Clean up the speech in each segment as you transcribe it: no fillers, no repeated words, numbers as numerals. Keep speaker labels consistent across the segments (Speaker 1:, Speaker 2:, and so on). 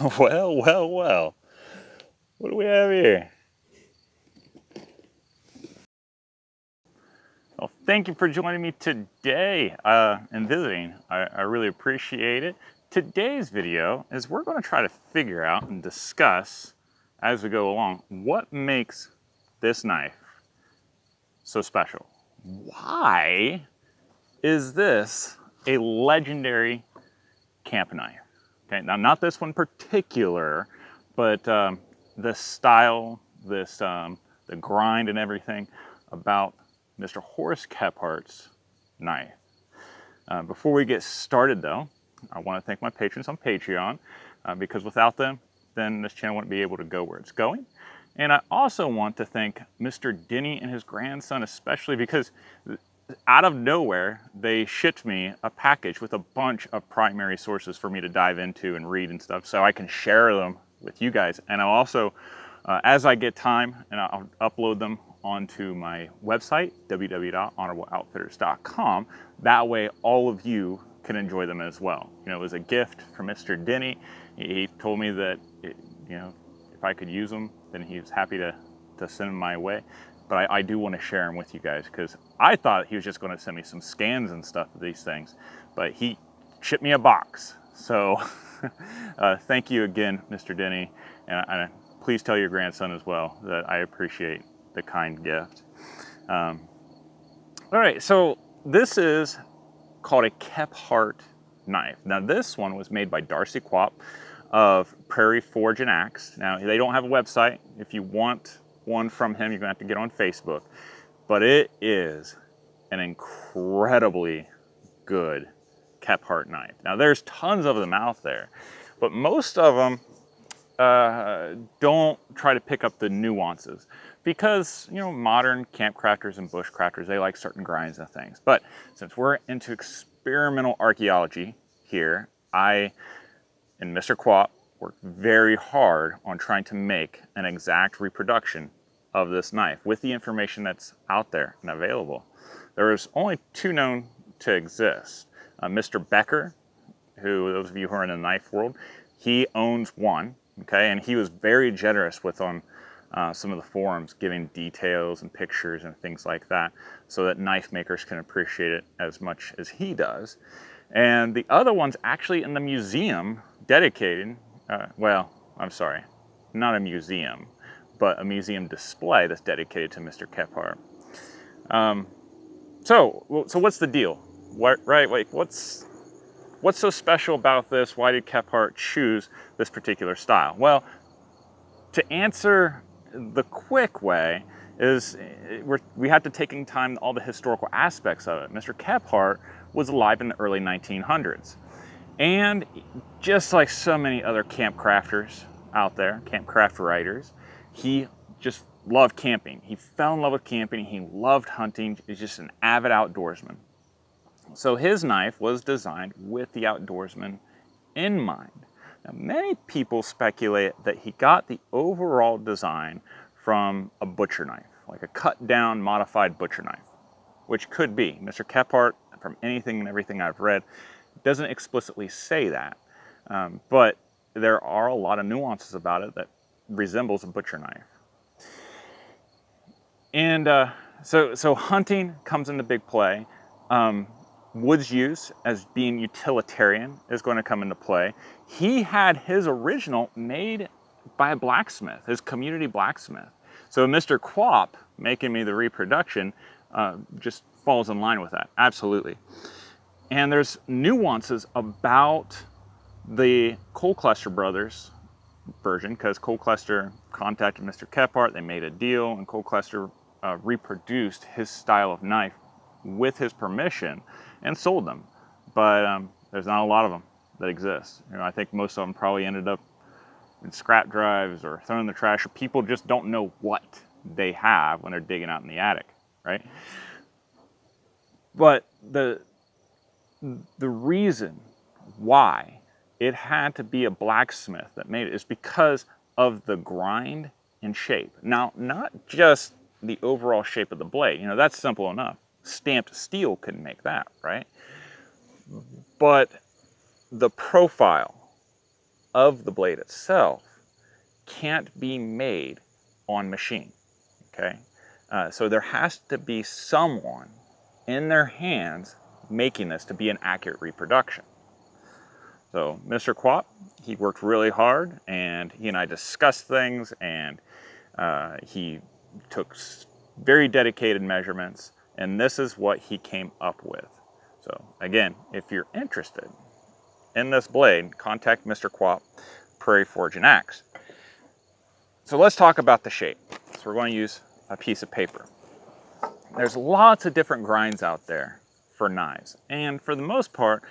Speaker 1: Well, well, well. What do we have here? Well, thank you for joining me today and visiting. I really appreciate it. Today's video is we're going to try to figure out and discuss as we go along what makes this knife so special. Why is this a legendary camp knife? Okay, now not this one particular, but the style, the grind and everything about Mr. Horace Kephart's knife. Before we get started though, I want to thank my patrons on Patreon because without them, then this channel wouldn't be able to go where it's going. And I also want to thank Mr. Denny and his grandson especially because out of nowhere, they shipped me a package with a bunch of primary sources for me to dive into and read and stuff so I can share them with you guys. And I'll also, as I get time, and I'll upload them onto my website, www.honorableoutfitters.com. That way all of you can enjoy them as well. You know, it was a gift from Mr. Denny. He told me that, if I could use them, then he was happy to send them my way. But I do want to share them with you guys because I thought he was just going to send me some scans and stuff of these things, but he shipped me a box. So thank you again, Mr. Denny, and please tell your grandson as well that I appreciate the kind gift. All right, so this is called a Kephart knife. Now this one was made by Darcy Quap of Prairie Forge and Axe. Now they don't have a website. If you want one from him, you're gonna have to get on Facebook, but it is an incredibly good Kephart knife. Now there's tons of them out there, but most of them don't try to pick up the nuances because, modern camp crafters and bush crafters, they like certain grinds and things. But since we're into experimental archaeology here, I and Mr. Quap worked very hard on trying to make an exact reproduction of this knife with the information that's out there and available. There's only two known to exist. Mr. Becker, who, those of you who are in the knife world, he owns one, okay, and he was very generous with on some of the forums, giving details and pictures and things like that so that knife makers can appreciate it as much as he does. And the other one's actually in the museum dedicated, well, I'm sorry, not a museum, but a museum display that's dedicated to Mr. Kephart. So what's the deal? What's so special about this? Why did Kephart choose this particular style? Well, to answer the quick way is we have to take in time all the historical aspects of it. Mr. Kephart was alive in the early 1900s. And just like so many other camp crafters out there, camp craft writers, he just loved camping. He fell in love with camping. He loved hunting. He's just an avid outdoorsman. So his knife was designed with the outdoorsman in mind. Now, many people speculate that he got the overall design from a butcher knife, like a cut down, modified butcher knife, which could be. Mr. Kephart, from anything and everything I've read, doesn't explicitly say that, but there are a lot of nuances about it that resembles a butcher knife. And so hunting comes into big play. Wood's use as being utilitarian is going to come into play. He had his original made by a blacksmith, his community blacksmith. So Mr. Quap making me the reproduction just falls in line with that, absolutely. And there's nuances about the Colcluster brothers version because Colcluster contacted Mr. Kephart, they made a deal, and Colcluster reproduced his style of knife with his permission and sold them. But there's not a lot of them that exist. I think most of them probably ended up in scrap drives or thrown in the trash, or people just don't know what they have when they're digging out in the attic, right? But the reason why it had to be a blacksmith that made it is because of the grind and shape. Now, not just the overall shape of the blade, that's simple enough. Stamped steel couldn't make that, right? But the profile of the blade itself can't be made on machine, okay? So there has to be someone in their hands making this to be an accurate reproduction. So Mr. Quap, he worked really hard, and he and I discussed things, and he took very dedicated measurements, and this is what he came up with. So again, if you're interested in this blade, contact Mr. Quap, Prairie Forge and Axe. So let's talk about the shape. So we're going to use a piece of paper. There's lots of different grinds out there for knives, and for the most part,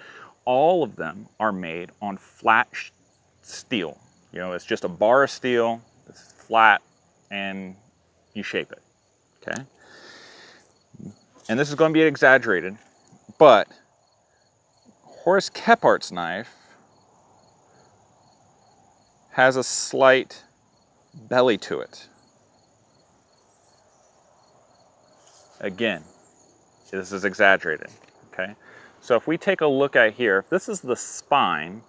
Speaker 1: all of them are made on flat steel. You know, it's just a bar of steel, it's flat, and you shape it, okay? And this is going to be exaggerated, but Horace Kephart's knife has a slight belly to it. Again, this is exaggerated, okay? So if we take a look at here, if this is the spine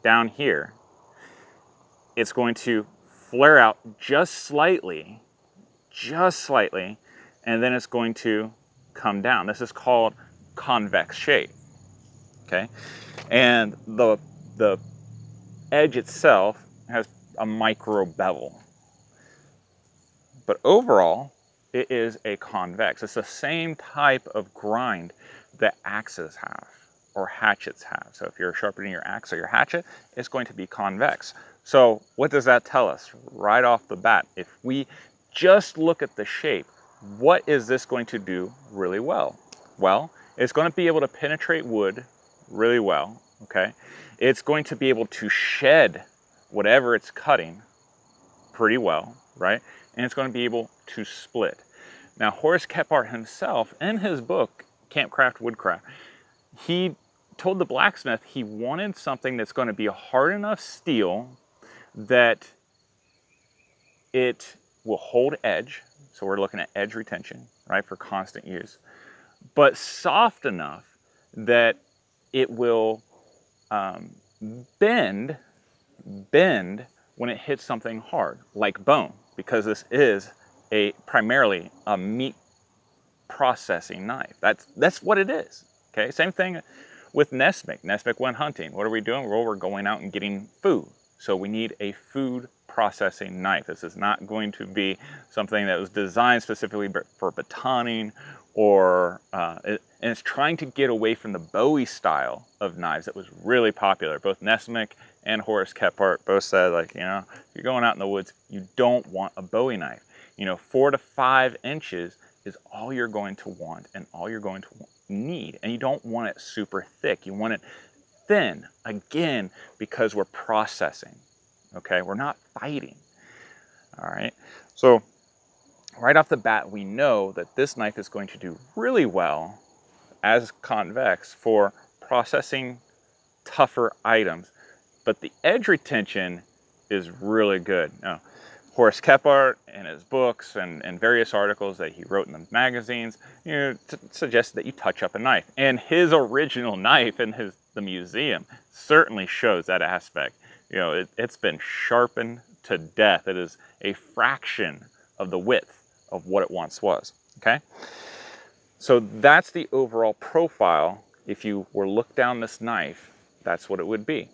Speaker 1: down here, it's going to flare out just slightly, and then it's going to come down. This is called convex shape, okay? And the edge itself has a micro bevel. But overall, it is a convex. It's the same type of grind that axes have or hatchets have. So if you're sharpening your axe or your hatchet, it's going to be convex. So what does that tell us right off the bat? If we just look at the shape, what is this going to do really well? Well, it's going to be able to penetrate wood really well, okay? It's going to be able to shed whatever it's cutting pretty well, right? And it's going to be able to split. Now, Horace Kephart himself, in his book, Campcraft, Woodcraft, he told the blacksmith he wanted something that's going to be a hard enough steel that it will hold edge. So we're looking at edge retention, right, for constant use. But soft enough that it will bend when it hits something hard, like bone, because this is primarily a meat processing knife. That's what it is. Okay, same thing with Nesmik. Nesmik went hunting. What are we doing? Well, we're going out and getting food. So we need a food processing knife. This is not going to be something that was designed specifically for batoning, or and it's trying to get away from the Bowie style of knives that was really popular. Both Nesmik and Horace Kephart both said, like, you know, if you're going out in the woods, you don't want a Bowie knife. You know, 4 to 5 inches is all you're going to want and all you're going to need. And you don't want it super thick. You want it thin, again, because we're processing, okay? We're not fighting, all right? So right off the bat, we know that this knife is going to do really well as convex for processing tougher items, but the edge retention is really good. Now, Horace Kephart, in his books and various articles that he wrote in the magazines, you know, suggested that you touch up a knife. And his original knife in the museum certainly shows that aspect. You know, it's been sharpened to death. It is a fraction of the width of what it once was, okay? So that's the overall profile. If you were to look down this knife, that's what it would be,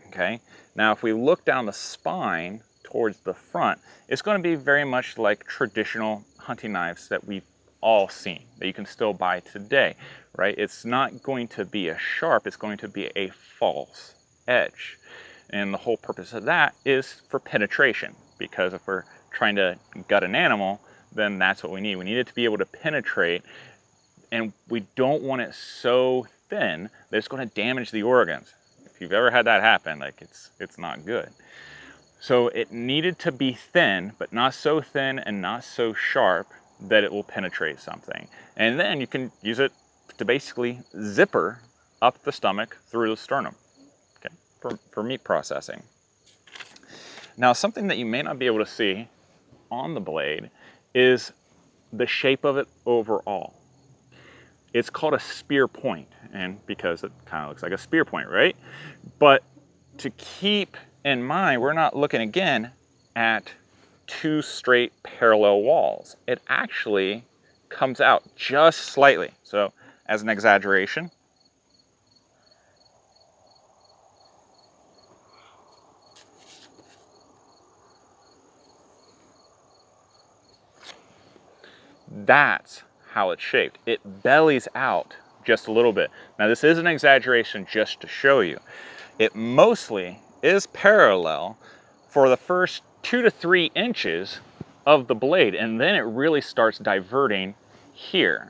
Speaker 1: okay? Now, if we look down the spine towards the front, it's going to be very much like traditional hunting knives that we've all seen, that you can still buy today, right? It's not going to be a sharp, it's going to be a false edge. And the whole purpose of that is for penetration, because if we're trying to gut an animal, then that's what we need. We need it to be able to penetrate, and we don't want it so thin that it's going to damage the organs. If you've ever had that happen, like, it's not good. So it needed to be thin, but not so thin and not so sharp that it will penetrate something. And then you can use it to basically zipper up the stomach through the sternum, okay, for meat processing. Now, something that you may not be able to see on the blade is the shape of it overall. It's called a spear point, and because it kind of looks like a spear point, right? But to keep in mind, we're not looking again at two straight parallel walls. It actually comes out just slightly. So as an exaggeration, that's how it's shaped. It bellies out just a little bit. Now this is an exaggeration just to show you. It mostly is parallel for the first 2 to 3 inches of the blade, and then it really starts diverting here.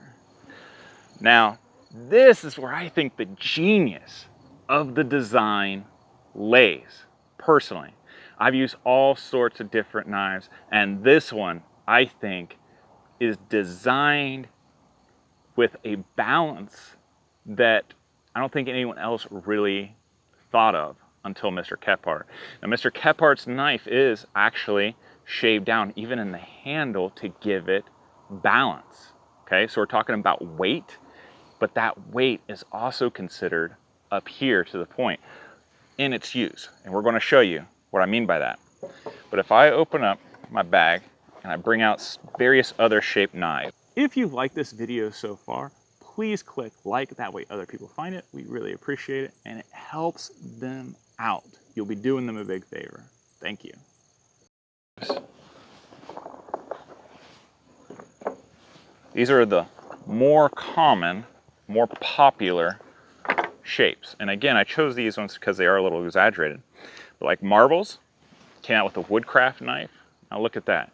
Speaker 1: Now, this is where I think the genius of the design lays, personally. I've used all sorts of different knives, and this one, I think, is designed with a balance that I don't think anyone else really thought of until Mr. Kephart. Now, Mr. Kephart's knife is actually shaved down even in the handle to give it balance. Okay, so we're talking about weight, but that weight is also considered up here to the point in its use. And we're going to show you what I mean by that. But if I open up my bag and I bring out various other shaped knives. If you've liked this video so far, please click like, that way other people find it. We really appreciate it, and it helps them out. You'll be doing them a big favor. Thank you. These are the more common, more popular shapes. And again, I chose these ones because they are a little exaggerated. But like marbles, came out with a woodcraft knife. Now look at that.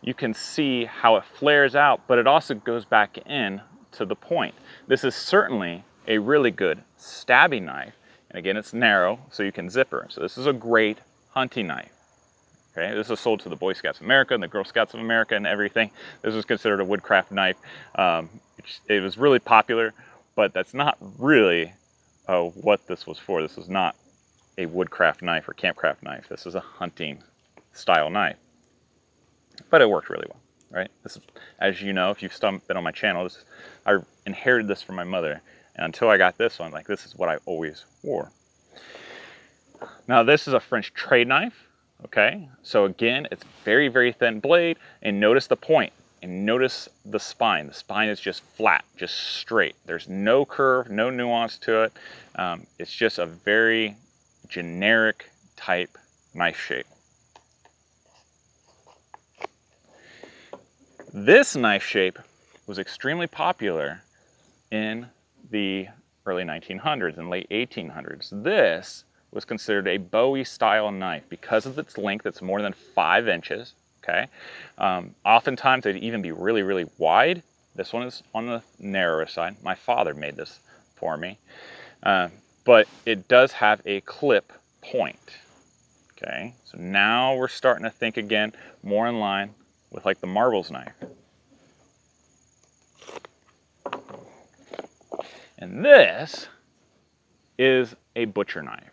Speaker 1: You can see how it flares out, but it also goes back in to the point. This is certainly a really good stabbing knife. And again, it's narrow, so you can zipper. So this is a great hunting knife. Okay, this is sold to the Boy Scouts of America and the Girl Scouts of America and everything. This was considered a woodcraft knife. It was really popular, but that's not really what this was for. This was not a woodcraft knife or campcraft knife. This is a hunting style knife. But it worked really well, right? This is, as you know, if you've been on my channel, I inherited this from my mother. And until I got this one, like, this is what I always wore. Now this is a French trade knife, okay? So again, it's very, very thin blade, and notice the point, and notice the spine. The spine is just flat, just straight. There's no curve, no nuance to it. It's just a very generic type knife shape. This knife shape was extremely popular in the early 1900s and late 1800s. This was considered a Bowie style knife because of its length. It's more than 5 inches, okay? Oftentimes they'd even be really, really wide. This one is on the narrower side. My father made this for me. But it does have a clip point, okay? So now we're starting to think again more in line with like the marbles knife. And this is a butcher knife.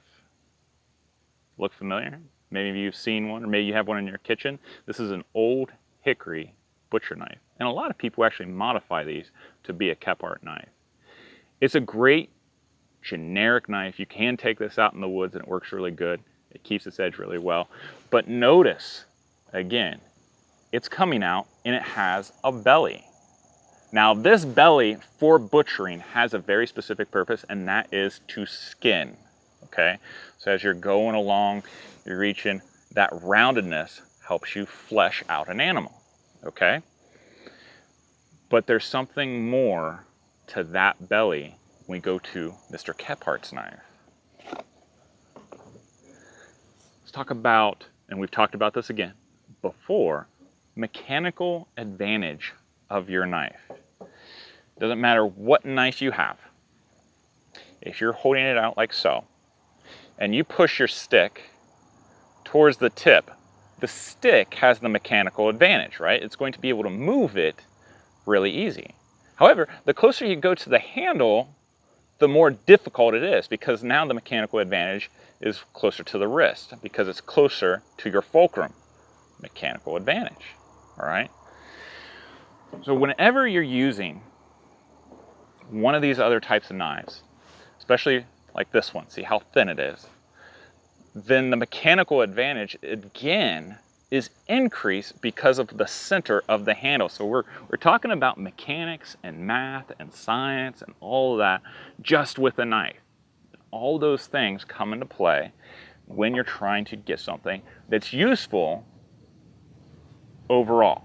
Speaker 1: Look familiar? Maybe you've seen one, or maybe you have one in your kitchen. This is an old hickory butcher knife. And a lot of people actually modify these to be a Kephart knife. It's a great generic knife. You can take this out in the woods and it works really good. It keeps its edge really well. But notice, again, it's coming out and it has a belly. Now this belly for butchering has a very specific purpose, and that is to skin, okay? So as you're going along, you're reaching, that roundedness helps you flesh out an animal, okay? But there's something more to that belly when we go to Mr. Kephart's knife. Let's talk about, and we've talked about this again before, mechanical advantage of your knife. Doesn't matter what knife you have. If you're holding it out like so, and you push your stick towards the tip, the stick has the mechanical advantage, right? It's going to be able to move it really easy. However, the closer you go to the handle, the more difficult it is, because now the mechanical advantage is closer to the wrist because it's closer to your fulcrum. Mechanical advantage, all right? So whenever you're using one of these other types of knives, especially like this one, see how thin it is. then the mechanical advantage again is increased because of the center of the handle. So we're talking about mechanics and math and science and all of that just with a knife. All those things come into play when you're trying to get something that's useful overall.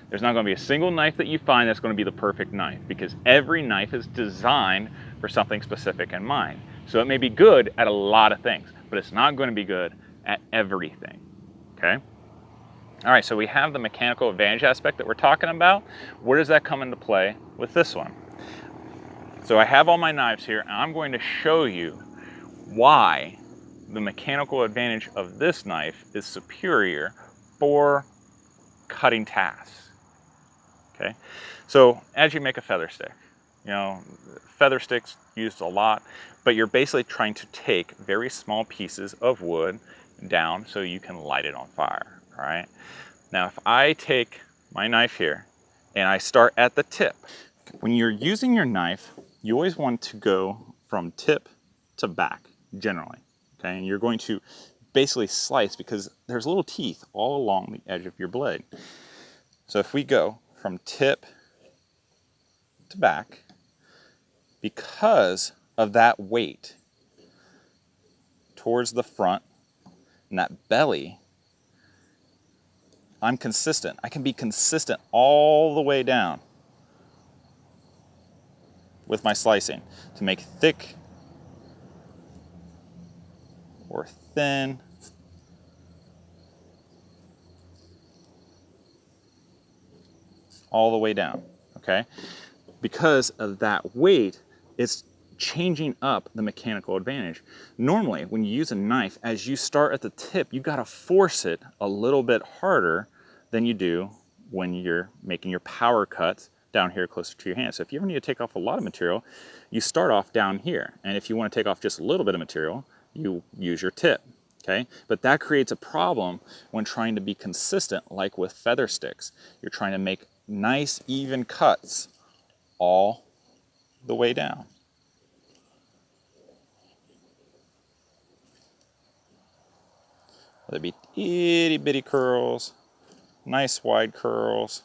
Speaker 1: There's not going to be a single knife that you find that's going to be the perfect knife, because every knife is designed for something specific in mind. So it may be good at a lot of things, but it's not going to be good at everything, okay? All right, so we have the mechanical advantage aspect that we're talking about. Where does that come into play with this one? So I have all my knives here, and I'm going to show you why the mechanical advantage of this knife is superior for cutting tasks, okay? So as you make a feather stick, you know, feather sticks used a lot, but you're basically trying to take very small pieces of wood down so you can light it on fire, all right? Now, if I take my knife here and I start at the tip, when you're using your knife, you always want to go from tip to back, generally, okay? And you're going to basically slice, because there's little teeth all along the edge of your blade. So if we go from tip to back, because of that weight towards the front and that belly, I'm consistent. I can be consistent all the way down with my slicing to make thick or thin. All the way down, okay? Because of that weight, it's changing up the mechanical advantage. Normally, when you use a knife, as you start at the tip, you gotta force it a little bit harder than you do when you're making your power cuts down here closer to your hand. So if you ever need to take off a lot of material, you start off down here. And if you wanna take off just a little bit of material, you use your tip, okay? But that creates a problem when trying to be consistent, like with feather sticks. You're trying to make nice, even cuts all the way down. Whether it be itty bitty curls, nice wide curls,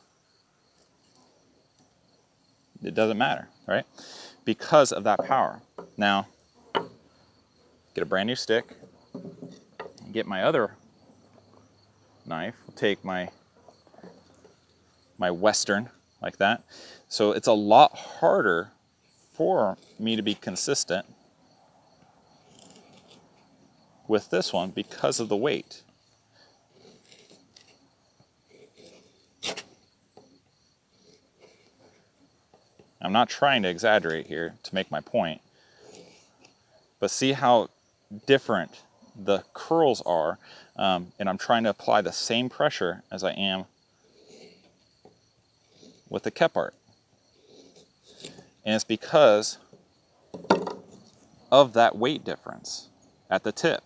Speaker 1: it doesn't matter, right? Because of that power. Now, get a brand new stick, get my other knife, I'll take my Western, like that. So it's a lot harder for me to be consistent with this one because of the weight. I'm not trying to exaggerate here to make my point, but see how different the curls are, and I'm trying to apply the same pressure as I am with the Kephart. And it's because of that weight difference at the tip.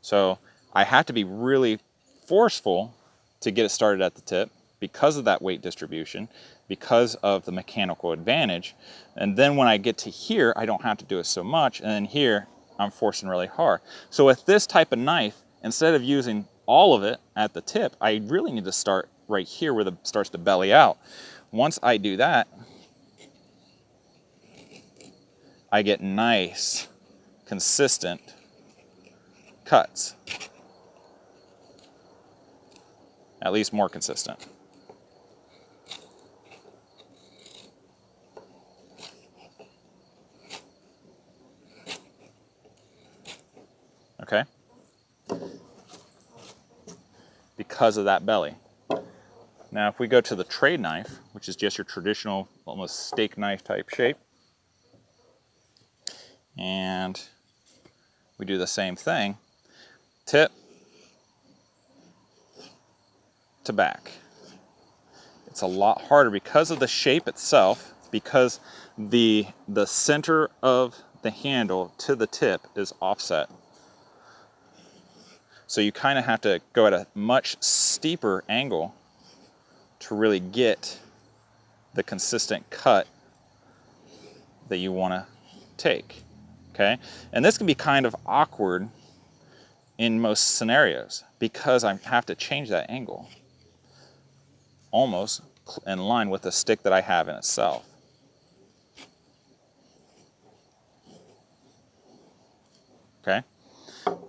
Speaker 1: So I have to be really forceful to get it started at the tip because of that weight distribution, because of the mechanical advantage. And then when I get to here, I don't have to do it so much. And then here, I'm forcing really hard. So with this type of knife, instead of using all of it at the tip, I really need to start right here where it starts to belly out. Once I do that, I get nice, consistent cuts. At least more consistent. Okay? Because of that belly. Now if we go to the trade knife, which is just your traditional, almost steak knife type shape, and we do the same thing, tip to back. It's a lot harder because of the shape itself, because the center of the handle to the tip is offset. So you kind of have to go at a much steeper angle to really get the consistent cut that you want to take, okay? And this can be kind of awkward in most scenarios because I have to change that angle almost in line with the stick that I have in itself. Okay,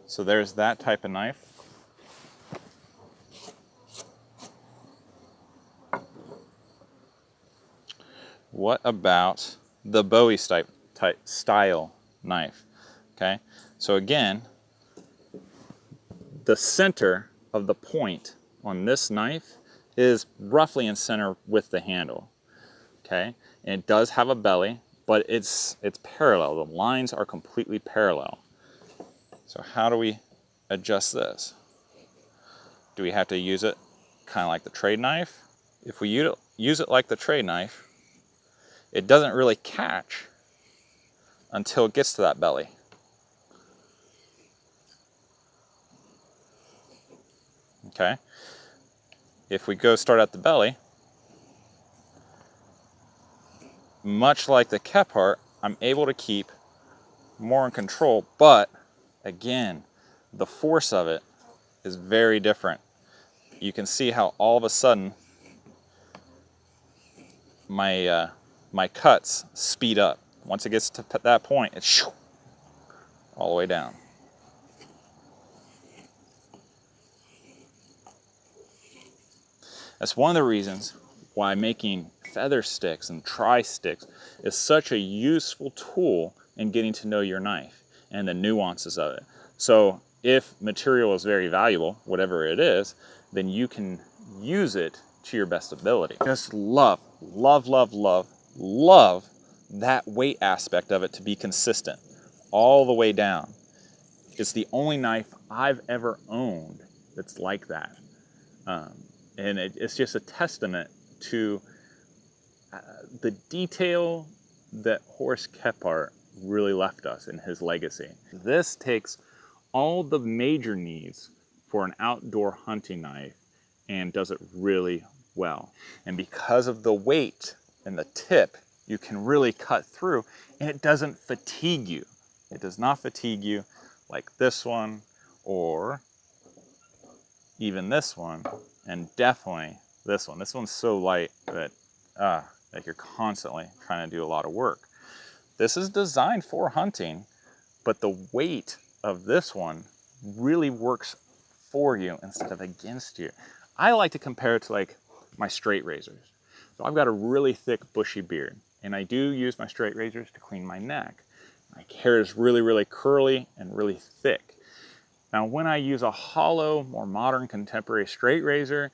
Speaker 1: so there's that type of knife. What about the Bowie style knife? Okay, so again, the center of the point on this knife is roughly in center with the handle. Okay, and it does have a belly, but it's parallel. The lines are completely parallel. So how do we adjust this? Do we have to use it kind of like the trade knife? If we use it like the trade knife, it doesn't really catch until it gets to that belly. Okay. If we go start at the belly, much like the Kephart, I'm able to keep more in control, but again, the force of it is very different. You can see how all of a sudden my cuts speed up. Once it gets to that point, it's all the way down. That's one of the reasons why making feather sticks and tri-sticks is such a useful tool in getting to know your knife and the nuances of it. So if material is very valuable, whatever it is, then you can use it to your best ability. Just love that weight aspect of it to be consistent all the way down. It's the only knife I've ever owned that's like that. And it's just a testament to the detail that Horace Kephart really left us in his legacy. This takes all the major needs for an outdoor hunting knife and does it really well. And because of the weight and the tip, you can really cut through and it doesn't fatigue you. It does not fatigue you like this one or even this one, and definitely this one. This one's so light that you're constantly trying to do a lot of work. This is designed for hunting, but the weight of this one really works for you instead of against you. I like to compare it to like my straight razors. So I've got a really thick bushy beard, and I do use my straight razors to clean my neck. My hair is really curly and really thick. Now when I use a hollow, more modern contemporary straight razor,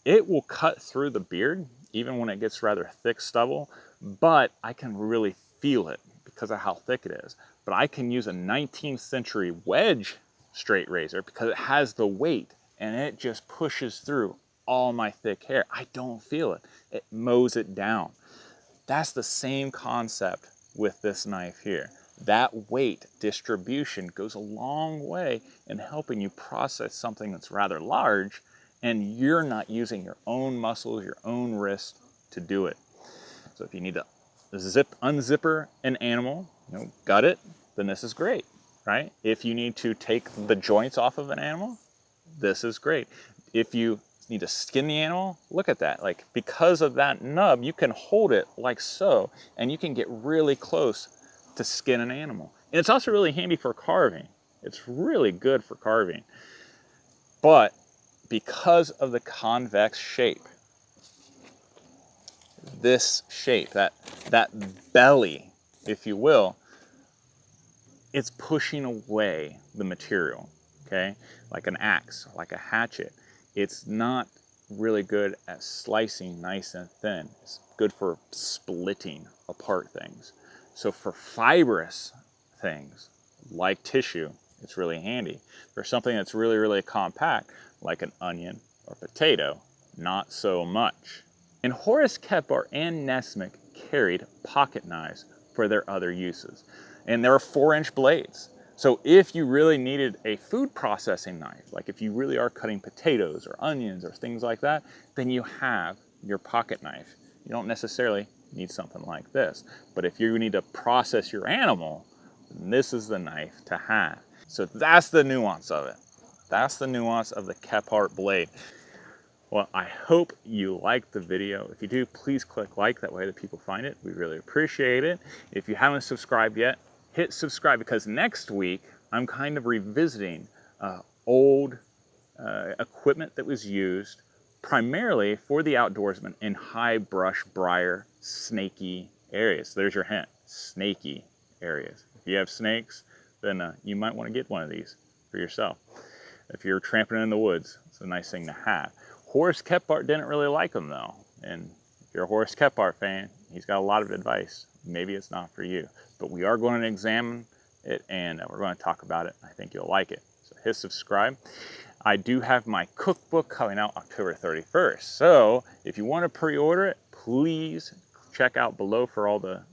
Speaker 1: it will cut through the beard, even when it gets rather thick stubble, but I can really feel it because of how thick it is. But I can use a 19th century wedge straight razor because it has the weight and it just pushes through all my thick hair. I don't feel it. It mows it down. That's the same concept with this knife here. That weight distribution goes a long way in helping you process something that's rather large, and you're not using your own muscles, your own wrist to do it. So if you need to unzipper an animal, gut it, then this is great, right? If you need to take the joints off of an animal, this is great. If you need to skin the animal, look at that. Like, because of that nub, you can hold it like so, and you can get really close to skin an animal. And it's also really handy for carving. It's really good for carving. But because of the convex shape, this shape, that belly, if you will, it's pushing away the material, okay? Like an axe, like a hatchet. It's not really good at slicing nice and thin. It's good for splitting apart things. So for fibrous things, like tissue, it's really handy. For something that's really compact, like an onion or potato, not so much. And Horace Kephart and Nesmith carried pocket knives for their other uses. And there are 4-inch blades. So if you really needed a food processing knife, like if you really are cutting potatoes or onions or things like that, then you have your pocket knife. You don't necessarily need something like this. But if you need to process your animal, then this is the knife to have. So that's the nuance of it. That's the nuance of the Kephart blade. Well, I hope you liked the video. If you do, please click like, that way that people find it. We really appreciate it. If you haven't subscribed yet, hit subscribe, because next week I'm kind of revisiting old equipment that was used primarily for the outdoorsman in high brush, briar, snaky areas. There's your hint, snaky areas. If you have snakes, then you might want to get one of these for yourself. If you're tramping in the woods, it's a nice thing to have. Horace Kephart didn't really like them though. And if you're a Horace Kephart fan, he's got a lot of advice. Maybe it's not for you, but we are going to examine it and we're going to talk about it. I think you'll like it. So hit subscribe. I do have my cookbook coming out October 31st. So if you want to pre-order it, please check out below for all the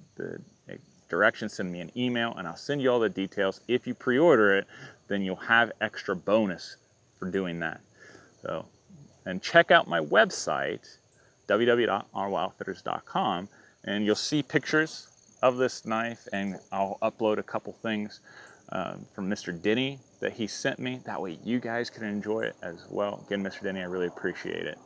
Speaker 1: directions. Send me an email and I'll send you all the details. If you pre-order it, then you'll have extra bonus for doing that. So, and check out my website, www.onwildfitters.com, and you'll see pictures of this knife, and I'll upload a couple things from Mr. Denny that he sent me. That way you guys can enjoy it as well. Again, Mr. Denny, I really appreciate it.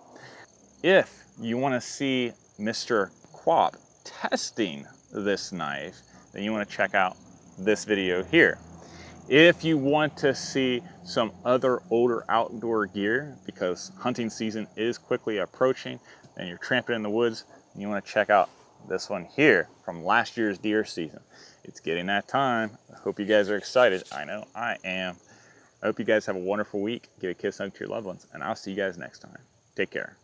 Speaker 1: If you want to see Mr. Quap testing this knife, then you want to check out this video here. If you want to see some other older outdoor gear, because hunting season is quickly approaching and you're tramping in the woods, and you want to check out this one here from last year's deer season. It's getting that time. I hope you guys are excited. I know I am. I hope you guys have a wonderful week. Give a kiss hug to your loved ones, and I'll see you guys next time. Take care.